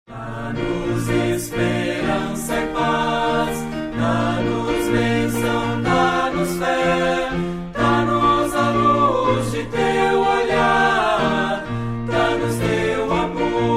Dá-nos esperança e paz, dá-nos bênção, dá-nos fé, dá-nos a luz de teu olhar, dá-nos teu amor.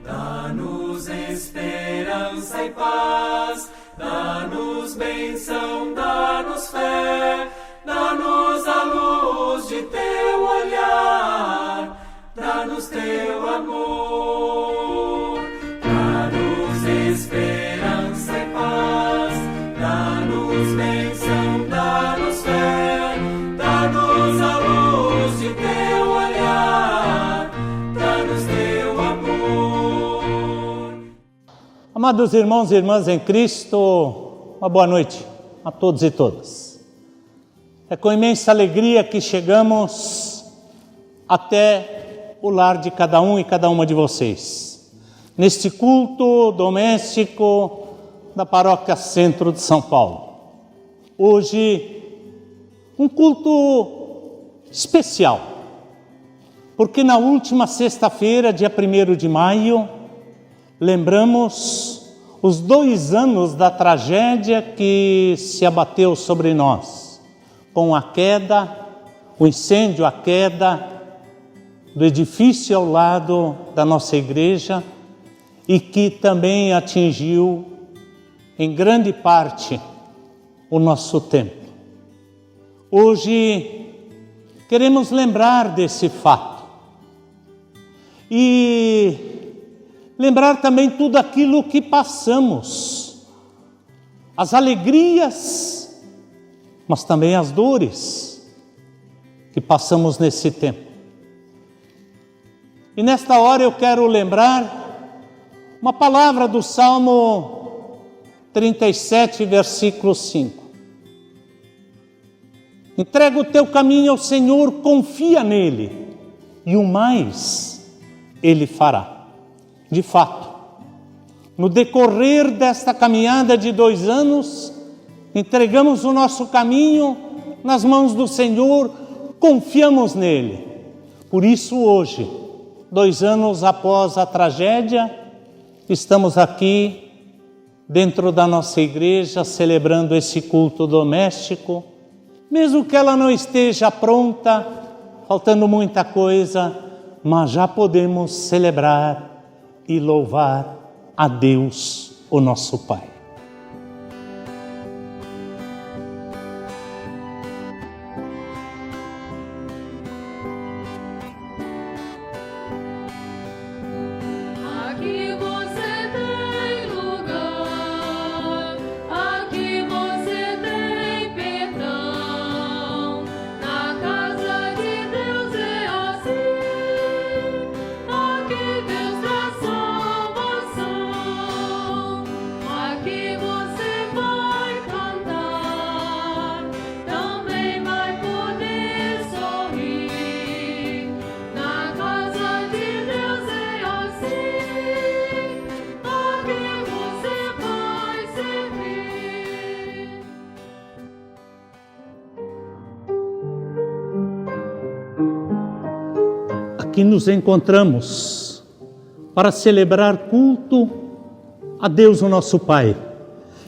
Dá-nos esperança e paz, dá-nos bênção, dá-nos fé, dá-nos a luz de teu olhar, dá-nos teu amor. Dá-nos esperança e paz, dá-nos bênção, dá-nos fé, dá-nos a luz de teu olhar, dá-nos teu amor. Amados irmãos e irmãs em Cristo, uma boa noite a todos e todas. É com imensa alegria que chegamos até o lar de cada um e cada uma de vocês, neste culto doméstico da Paróquia Centro de São Paulo. Hoje, um culto especial, porque na última sexta-feira, dia 1º de maio, lembramos os 2 anos da tragédia que se abateu sobre nós, com a queda, o incêndio, a queda do edifício ao lado da nossa igreja e que também atingiu em grande parte o nosso templo. Hoje queremos lembrar desse fato e lembrar também tudo aquilo que passamos, as alegrias, mas também as dores que passamos nesse tempo. E nesta hora eu quero lembrar uma palavra do Salmo 37, versículo 5. Entrega o teu caminho ao Senhor, confia nele, e o mais ele fará. De fato, no decorrer desta caminhada de 2 anos, entregamos o nosso caminho nas mãos do Senhor, confiamos nele. Por isso hoje, 2 anos após a tragédia, estamos aqui dentro da nossa igreja celebrando esse culto doméstico, mesmo que ela não esteja pronta, faltando muita coisa, mas já podemos celebrar e louvar a Deus, o nosso Pai. Aqui nos encontramos para celebrar culto a Deus, o nosso Pai.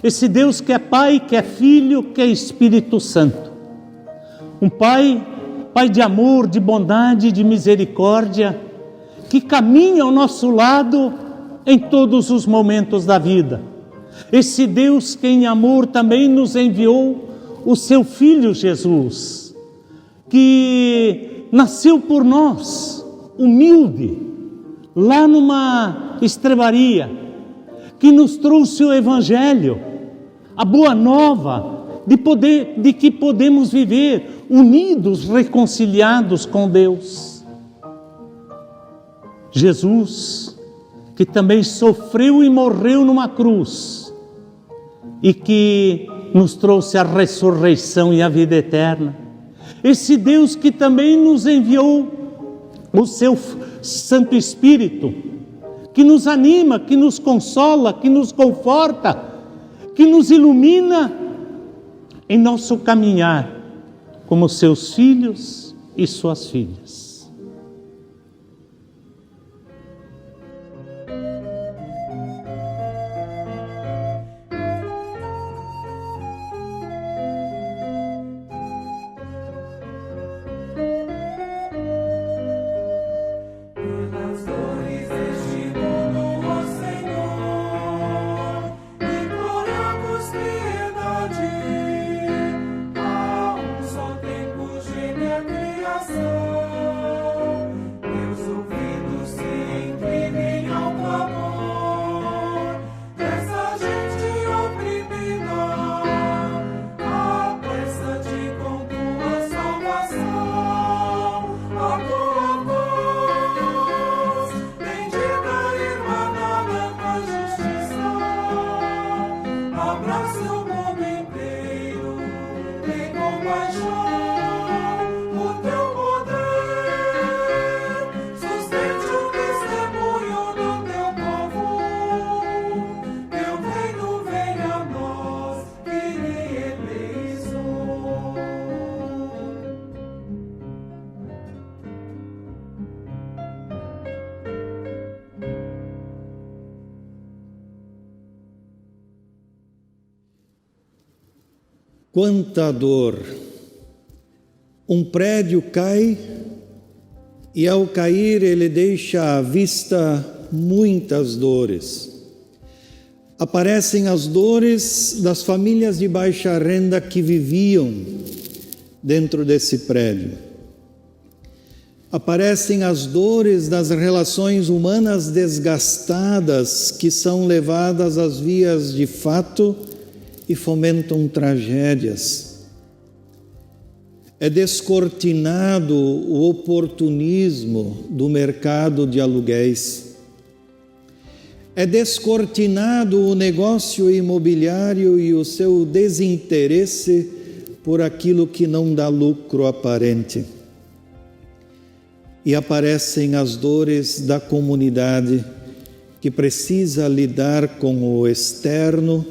Esse Deus que é Pai, que é Filho, que é Espírito Santo. Um Pai de amor, de bondade, de misericórdia, que caminha ao nosso lado em todos os momentos da vida. Esse Deus que em amor também nos enviou o seu Filho Jesus, que nasceu por nós, humilde, lá numa estrebaria, que nos trouxe o Evangelho, a boa nova de que podemos viver unidos, reconciliados com Deus. Jesus, que também sofreu e morreu numa cruz, e que nos trouxe a ressurreição e a vida eterna. Esse Deus que também nos enviou o seu Santo Espírito, que nos anima, que nos consola, que nos conforta, que nos ilumina em nosso caminhar como seus filhos e suas filhas. Pelas dores deste mundo, ó Senhor, imploramos piedade. Há só tempo geme a criação. Meus ouvidos se inclinem ao clamor dessa gente oprimida. Apressa-te com tua salvação, a tua voz bendita, irmanada com a justiça. Abraça o mundo inteiro em compaixão. O teu poder sustente o testemunho do teu povo. Teu reino venha a nós, Kyrie eleison. Quanta dor! Um prédio cai e, ao cair, ele deixa à vista muitas dores. Aparecem as dores das famílias de baixa renda que viviam dentro desse prédio. Aparecem as dores das relações humanas desgastadas que são levadas às vias de fato e fomentam tragédias. É descortinado o oportunismo do mercado de aluguéis. É descortinado o negócio imobiliário e o seu desinteresse por aquilo que não dá lucro aparente. E aparecem as dores da comunidade que precisa lidar com o externo,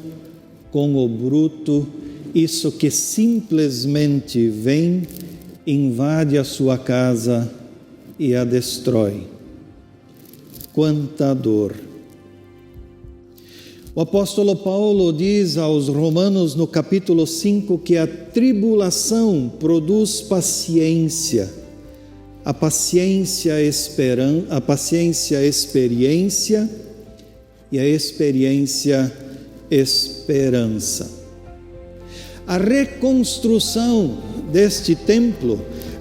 com o bruto, isso que simplesmente vem, invade a sua casa e a destrói. Quanta dor! O apóstolo Paulo diz aos Romanos no capítulo 5 que a tribulação produz paciência, a paciência experiência e a experiência esperança. A reconstrução deste templo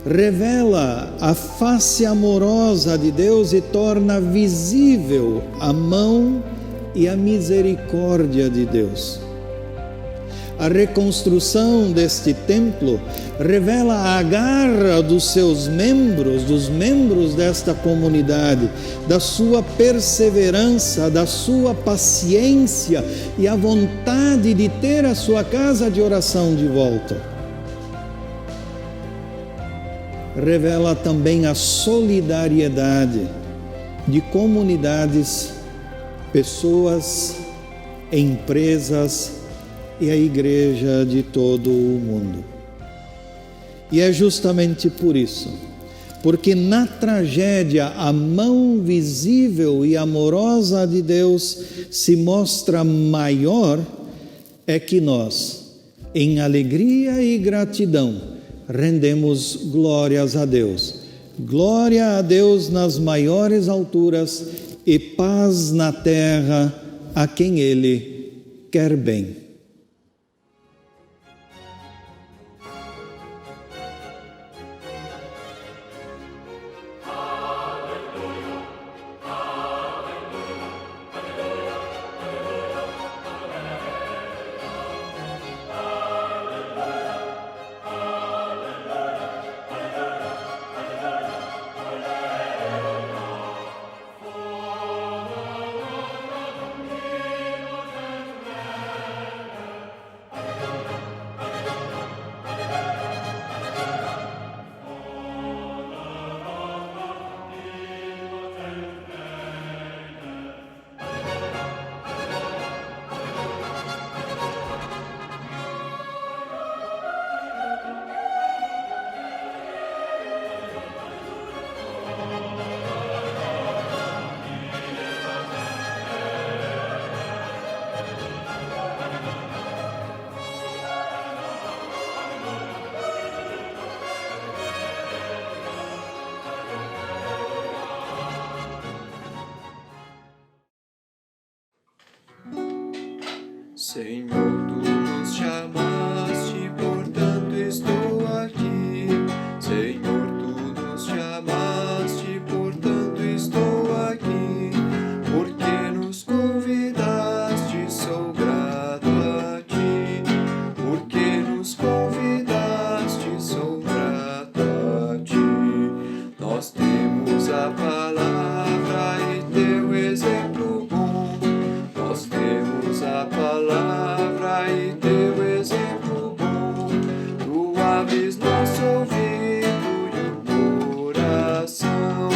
revela a face amorosa de Deus e torna visível a mão e a misericórdia de Deus. A reconstrução deste templo revela a garra dos seus membros, dos membros desta comunidade, da sua perseverança, da sua paciência e a vontade de ter a sua casa de oração de volta. Revela também a solidariedade de comunidades, pessoas, empresas e a igreja de todo o mundo. E é justamente por isso, porque na tragédia a mão visível e amorosa de Deus se mostra maior, é que nós, em alegria e gratidão, rendemos glórias a Deus. Glória a Deus nas maiores alturas e paz na terra a quem Ele quer bem. Senhor, tu nos chamaste, portanto estou aqui. Senhor, tu nos chamaste, portanto estou aqui. Porque nos convidaste, sou grato a ti. Porque nos convidaste, sou grato a ti. Nós temos a palavra e teu exemplo bom. Nós temos a palavra e teu exemplo bom. Tu abres nosso ouvido e o coração.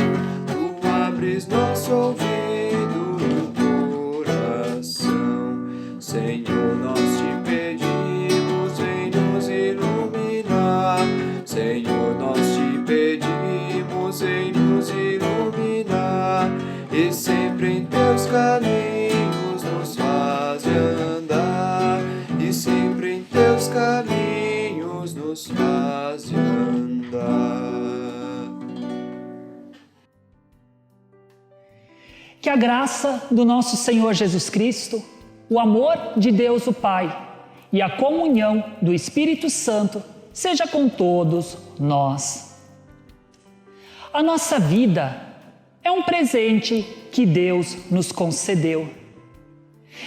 Tu abres nosso ouvido e o coração. Senhor, nós te pedimos, vem nos iluminar. Senhor, nós te pedimos, vem nos iluminar. E sempre em teus caminhos nos faz andar. E sempre em teus caminhos nos faz andar. Que a graça do nosso Senhor Jesus Cristo, o amor de Deus o Pai e a comunhão do Espírito Santo seja com todos nós. A nossa vida é um presente que Deus nos concedeu.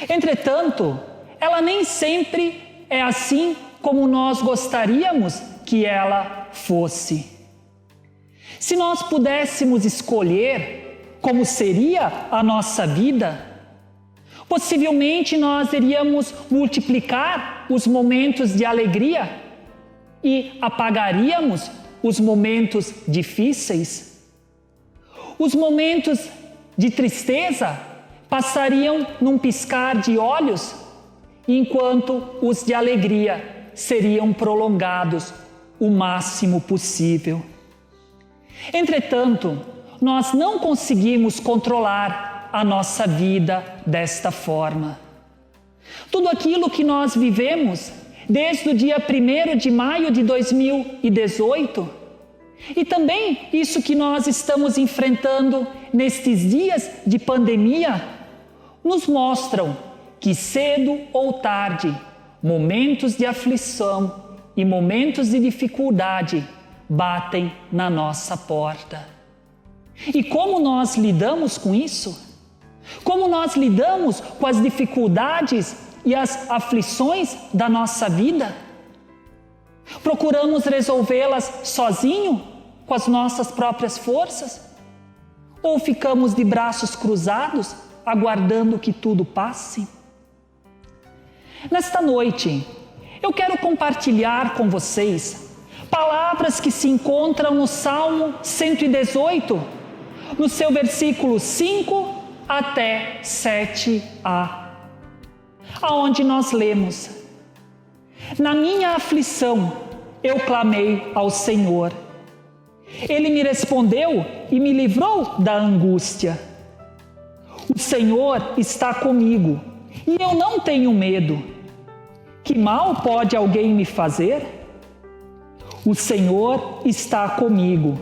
Entretanto, ela nem sempre é assim como nós gostaríamos que ela fosse. Se nós pudéssemos escolher como seria a nossa vida, possivelmente nós iríamos multiplicar os momentos de alegria e apagaríamos os momentos difíceis. Os momentos de tristeza passariam num piscar de olhos, enquanto os de alegria seriam prolongados o máximo possível. Entretanto, nós não conseguimos controlar a nossa vida desta forma. Tudo aquilo que nós vivemos desde o dia 1º de maio de 2018 e também isso que nós estamos enfrentando nestes dias de pandemia, nos mostram que cedo ou tarde, momentos de aflição e momentos de dificuldade batem na nossa porta. E como nós lidamos com isso? Como nós lidamos com as dificuldades e as aflições da nossa vida? Procuramos resolvê-las sozinho, com as nossas próprias forças? Ou ficamos de braços cruzados, aguardando que tudo passe? Nesta noite, eu quero compartilhar com vocês palavras que se encontram no Salmo 118, no seu versículo 5 até 7a, aonde nós lemos: Na minha aflição eu clamei ao Senhor. Ele me respondeu e me livrou da angústia. O Senhor está comigo e eu não tenho medo. Que mal pode alguém me fazer? O Senhor está comigo.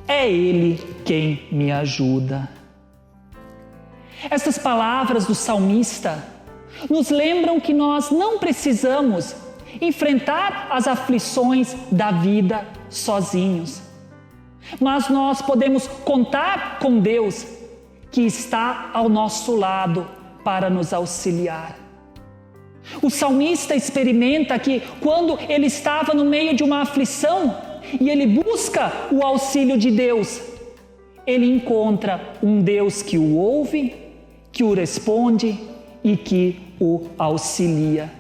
É Ele quem me ajuda. Estas palavras do salmista nos lembram que nós não precisamos enfrentar as aflições da vida sozinhos. Mas nós podemos contar com Deus, que está ao nosso lado para nos auxiliar. O salmista experimenta que quando ele estava no meio de uma aflição e ele busca o auxílio de Deus, ele encontra um Deus que o ouve, que o responde e que o auxilia.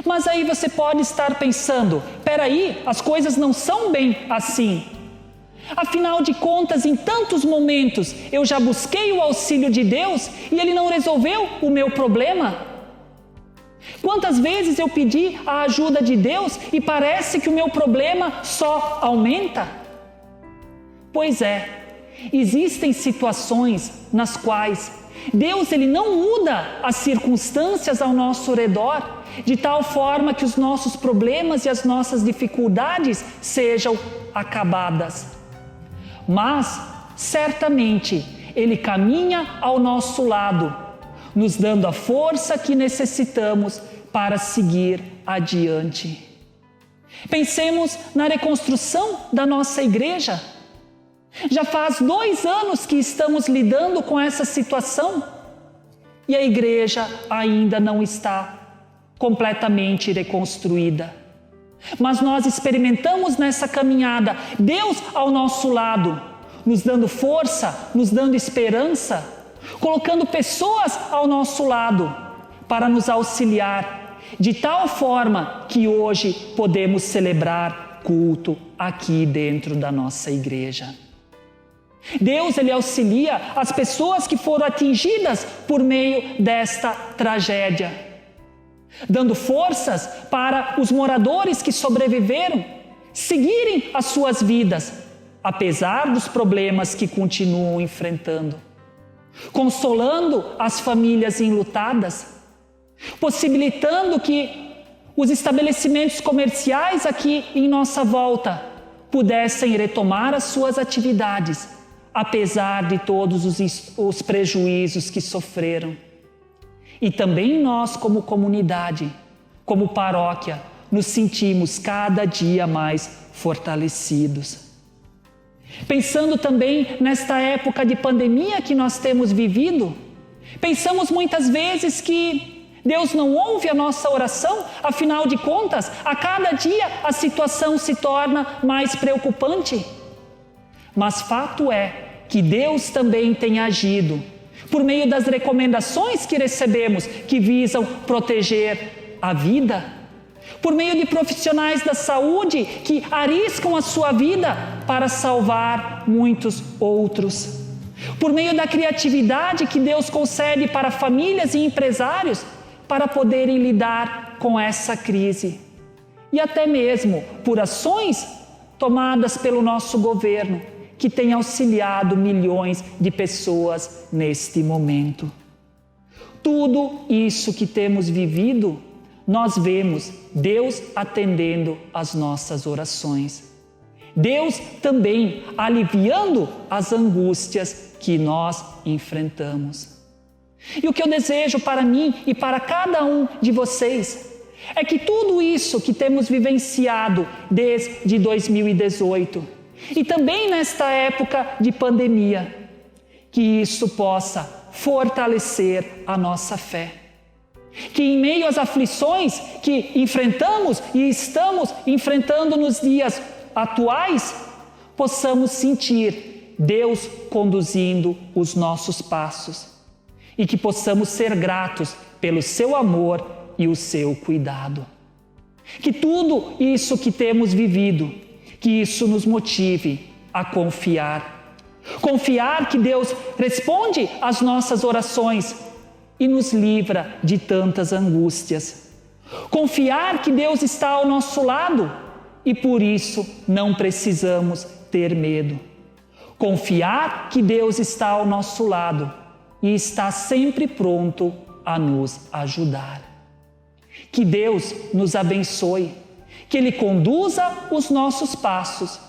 Mas aí você pode estar pensando, peraí, as coisas não são bem assim. Afinal de contas, em tantos momentos eu já busquei o auxílio de Deus e Ele não resolveu o meu problema. Quantas vezes eu pedi a ajuda de Deus e parece que o meu problema só aumenta? Pois é, existem situações nas quais Deus ele não muda as circunstâncias ao nosso redor de tal forma que os nossos problemas e as nossas dificuldades sejam acabadas. Mas, certamente, Ele caminha ao nosso lado, nos dando a força que necessitamos para seguir adiante. Pensemos na reconstrução da nossa igreja. Já faz 2 anos que estamos lidando com essa situação e a igreja ainda não está completamente reconstruída. Mas nós experimentamos nessa caminhada Deus ao nosso lado, nos dando força, nos dando esperança, colocando pessoas ao nosso lado para nos auxiliar, de tal forma que hoje podemos celebrar culto aqui dentro da nossa igreja. Deus, Ele auxilia as pessoas que foram atingidas por meio desta tragédia, dando forças para os moradores que sobreviveram seguirem as suas vidas, apesar dos problemas que continuam enfrentando, consolando as famílias enlutadas, possibilitando que os estabelecimentos comerciais aqui em nossa volta pudessem retomar as suas atividades, apesar de todos os prejuízos que sofreram. E também nós, como comunidade, como paróquia, nos sentimos cada dia mais fortalecidos. Pensando também nesta época de pandemia que nós temos vivido, pensamos muitas vezes que Deus não ouve a nossa oração, afinal de contas, a cada dia a situação se torna mais preocupante. Mas fato é que Deus também tem agido por meio das recomendações que recebemos, que visam proteger a vida, por meio de profissionais da saúde que arriscam a sua vida para salvar muitos outros, por meio da criatividade que Deus concede para famílias e empresários para poderem lidar com essa crise, e até mesmo por ações tomadas pelo nosso governo, que tem auxiliado milhões de pessoas neste momento. Tudo isso que temos vivido, nós vemos Deus atendendo às nossas orações. Deus também aliviando as angústias que nós enfrentamos. E o que eu desejo para mim e para cada um de vocês é que tudo isso que temos vivenciado desde 2018 e também nesta época de pandemia, que isso possa fortalecer a nossa fé. Que em meio às aflições que enfrentamos e estamos enfrentando nos dias atuais, possamos sentir Deus conduzindo os nossos passos e que possamos ser gratos pelo seu amor e o seu cuidado. Que tudo isso que temos vivido, que isso nos motive a confiar. Confiar que Deus responde às nossas orações e nos livra de tantas angústias. Confiar que Deus está ao nosso lado e por isso não precisamos ter medo. Confiar que Deus está ao nosso lado e está sempre pronto a nos ajudar. Que Deus nos abençoe, que Ele conduza os nossos passos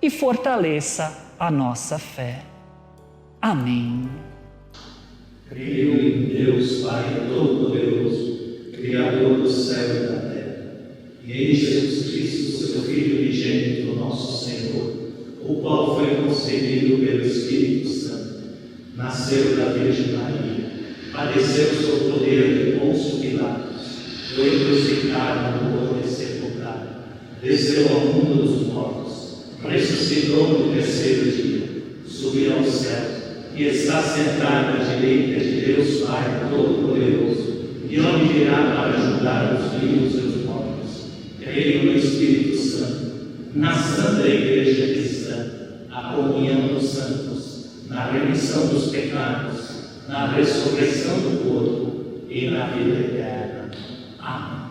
e fortaleça a nossa fé. Amém. Creio em Deus Pai Todo-Poderoso, Criador do céu e da terra, e em Jesus Cristo, seu Filho unigênito, nosso Senhor, o qual foi concebido pelo Espírito Santo, nasceu da Virgem Maria, padeceu sob o poder de Pôncio Pilatos, foi crucificado, morto e sepultado, desceu ao mundo dos mortos, ressuscitou no terceiro dia, subiu aos céus e está sentado à direita de Deus Pai Todo-Poderoso, de onde virá para julgar os vivos e os mortos. Creio no Espírito Santo, na Santa Igreja Cristã, a comunhão dos santos, na remissão dos pecados, na ressurreição do corpo e na vida eterna. Amém.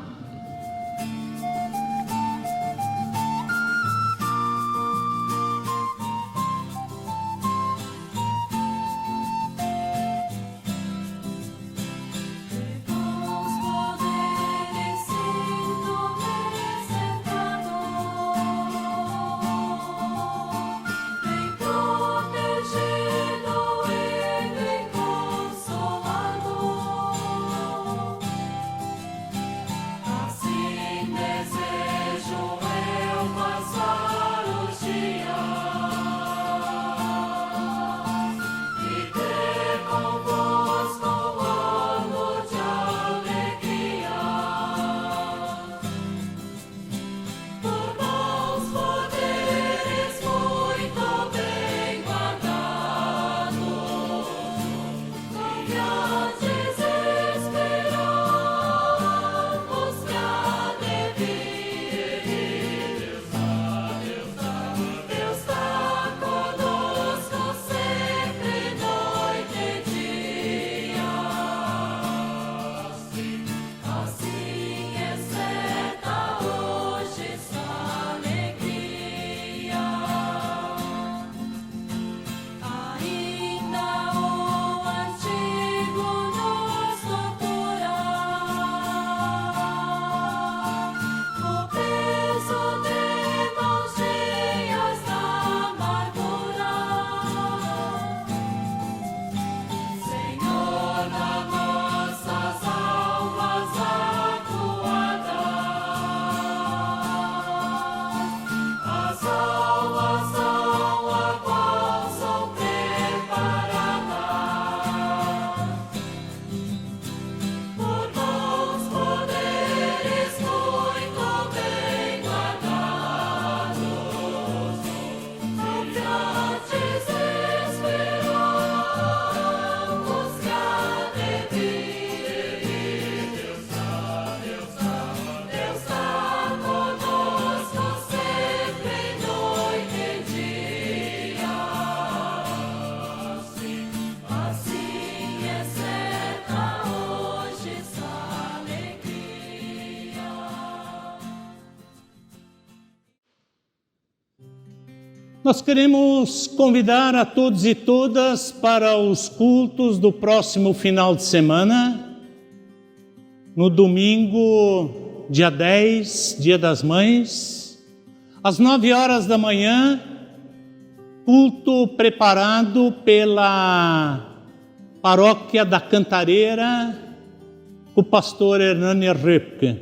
Protegido e bem consolado. Nós queremos convidar a todos e todas para os cultos do próximo final de semana, no domingo, dia 10, Dia das Mães, às 9 horas da manhã, culto preparado pela Paróquia da Cantareira, o pastor Hernani Röpke.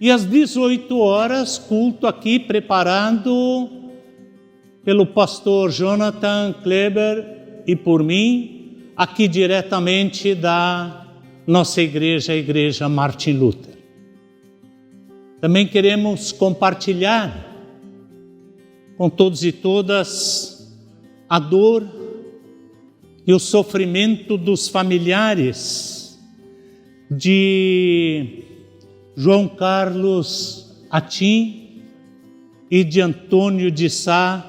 E às 18 horas, culto aqui preparado pelo pastor Jonathan Kleber e por mim, aqui diretamente da nossa igreja, a Igreja Martin Luther. Também queremos compartilhar com todos e todas a dor e o sofrimento dos familiares de João Carlos Atim e de Antônio de Sá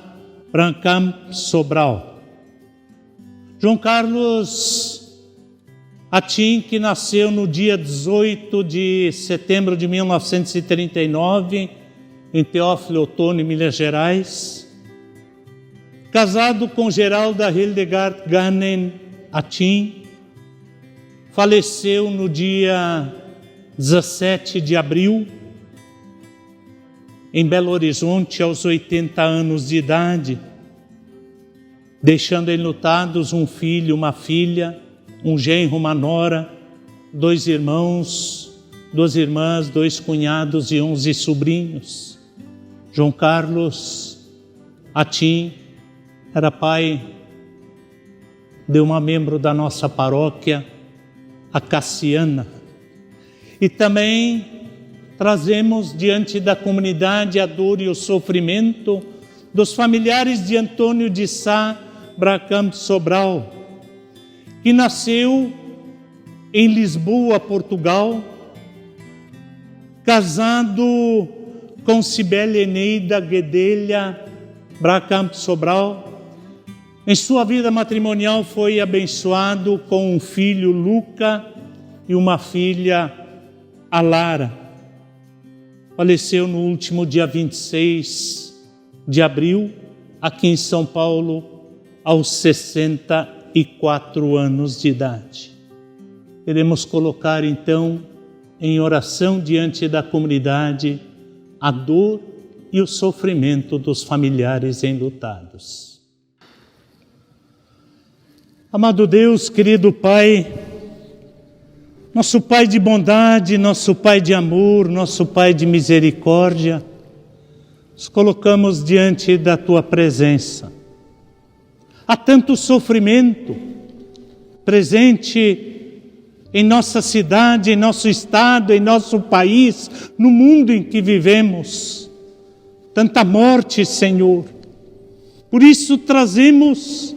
Brancamp Sobral. João Carlos Atim, que nasceu no dia 18 de setembro de 1939, em Teófilo Otoni, Minas Gerais, casado com Geralda Hildegard Gannen Atim, faleceu no dia 17 de abril, em Belo Horizonte, aos 80 anos de idade, deixando enlutados um filho, uma filha, um genro, uma nora, 2 irmãos, 2 irmãs, 2 cunhados e 11 sobrinhos. João Carlos Atim era pai de uma membro da nossa paróquia, a Cassiana. E também trazemos diante da comunidade a dor e o sofrimento dos familiares de Antônio de Sá Brancamp Sobral, que nasceu em Lisboa, Portugal, casado com Cibele Eneida Guedelha Brancamp Sobral. Em sua vida matrimonial foi abençoado com um filho, Luca, e uma filha, a Lara. Faleceu no último dia 26 de abril, aqui em São Paulo, aos 64 anos de idade. Queremos colocar então em oração diante da comunidade a dor e o sofrimento dos familiares enlutados. Amado Deus, querido Pai, nosso Pai de bondade, nosso Pai de amor, nosso Pai de misericórdia, nos colocamos diante da Tua presença. Há tanto sofrimento presente em nossa cidade, em nosso estado, em nosso país, no mundo em que vivemos. Tanta morte, Senhor. Por isso trazemos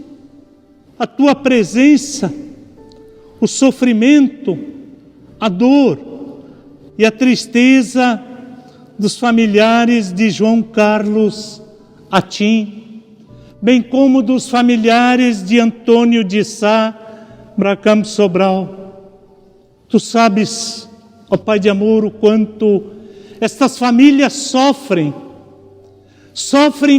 a Tua presença, o sofrimento, a dor e a tristeza dos familiares de João Carlos Atim, bem como dos familiares de Antônio de Sá Brancamp Sobral. Tu sabes, ó Pai de amor, o quanto estas famílias sofrem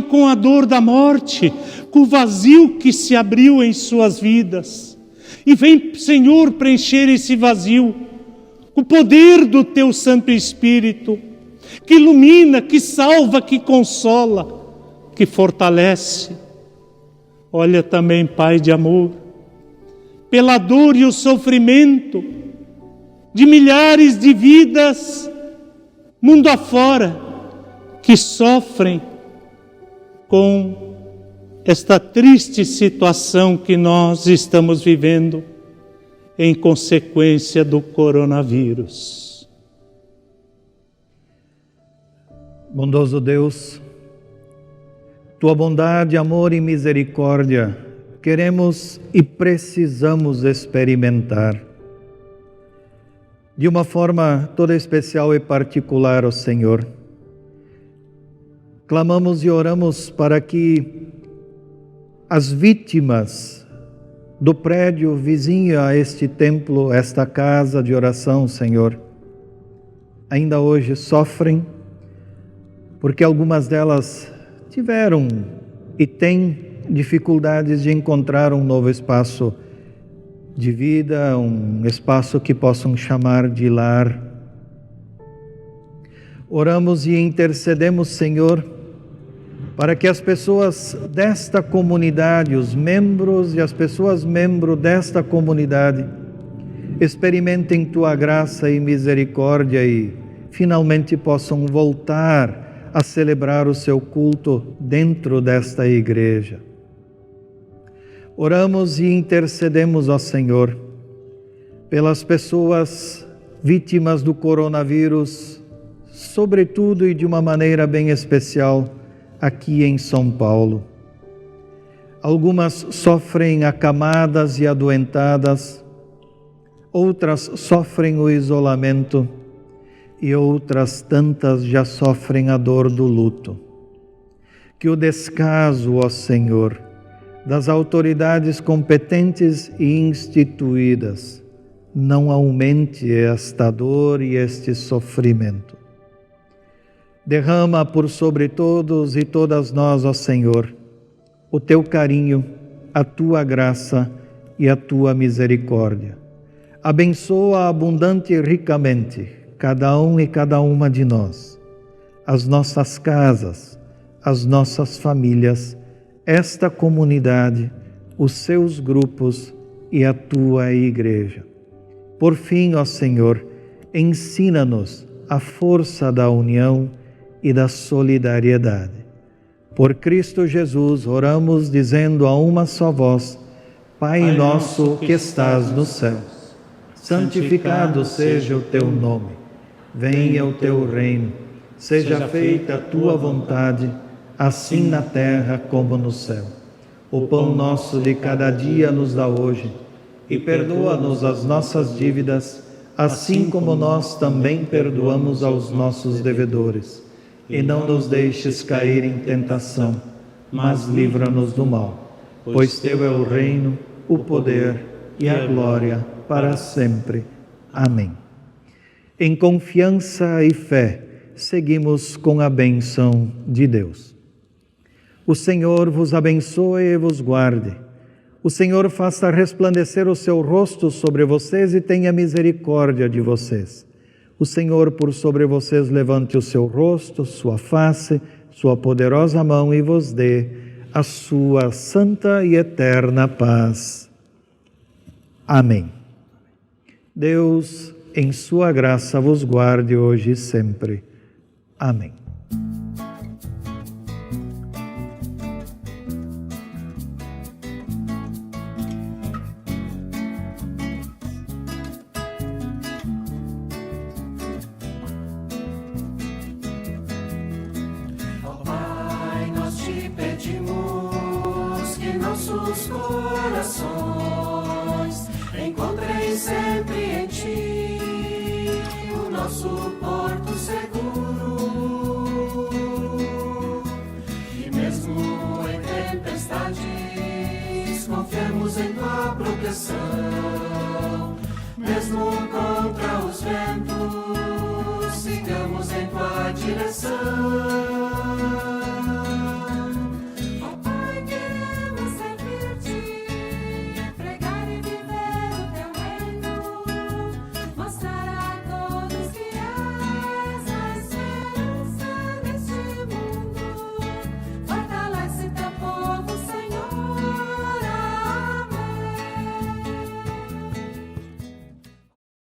com a dor da morte, com o vazio que se abriu em suas vidas. E vem, Senhor, preencher esse vazio o poder do Teu Santo Espírito, que ilumina, que salva, que consola, que fortalece. Olha também, Pai de amor, pela dor e o sofrimento de milhares de vidas, mundo afora, que sofrem com esta triste situação que nós estamos vivendo em consequência do coronavírus. Bondoso Deus, Tua bondade, amor e misericórdia queremos e precisamos experimentar. De uma forma toda especial e particular, ó Senhor, clamamos e oramos para que as vítimas do prédio vizinho a este templo, esta casa de oração, Senhor, ainda hoje sofrem, porque algumas delas tiveram e têm dificuldades de encontrar um novo espaço de vida, um espaço que possam chamar de lar. Oramos e intercedemos, Senhor, para que as pessoas desta comunidade, os membros e as pessoas membros desta comunidade, experimentem Tua graça e misericórdia e finalmente possam voltar a celebrar o seu culto dentro desta igreja. Oramos e intercedemos, ó Senhor, pelas pessoas vítimas do coronavírus, sobretudo e de uma maneira bem especial aqui em São Paulo. Algumas sofrem acamadas e adoentadas, outras sofrem o isolamento e outras tantas já sofrem a dor do luto. Que o descaso, ó Senhor, das autoridades competentes e instituídas não aumente esta dor e este sofrimento. Derrama por sobre todos e todas nós, ó Senhor, o Teu carinho, a Tua graça e a Tua misericórdia. Abençoa abundante e ricamente cada um e cada uma de nós, as nossas casas, as nossas famílias, esta comunidade, os seus grupos e a Tua igreja. Por fim, ó Senhor, ensina-nos a força da união e da solidariedade. Por Cristo Jesus, oramos dizendo a uma só voz: Pai nosso que estás nos céus, santificado seja o Teu nome. Venha o Teu reino, seja feita a Tua vontade, assim na terra como no céu. O pão nosso de cada dia nos dá hoje, e perdoa-nos as nossas dívidas, assim como nós também perdoamos aos nossos devedores. E não nos deixes cair em tentação, mas livra-nos do mal. Pois Teu é o reino, o poder e a glória para sempre. Amém. Em confiança e fé, seguimos com a bênção de Deus. O Senhor vos abençoe e vos guarde. O Senhor faça resplandecer o seu rosto sobre vocês e tenha misericórdia de vocês. O Senhor por sobre vocês levante o seu rosto, sua face, sua poderosa mão e vos dê a sua santa e eterna paz. Amém. Deus, em sua graça, vos guarde hoje e sempre. Amém. Nossos corações encontrem sempre em Ti o nosso porto seguro. E mesmo em tempestades confiemos em Tua proteção. Mesmo contra os ventos sigamos em Tua direção.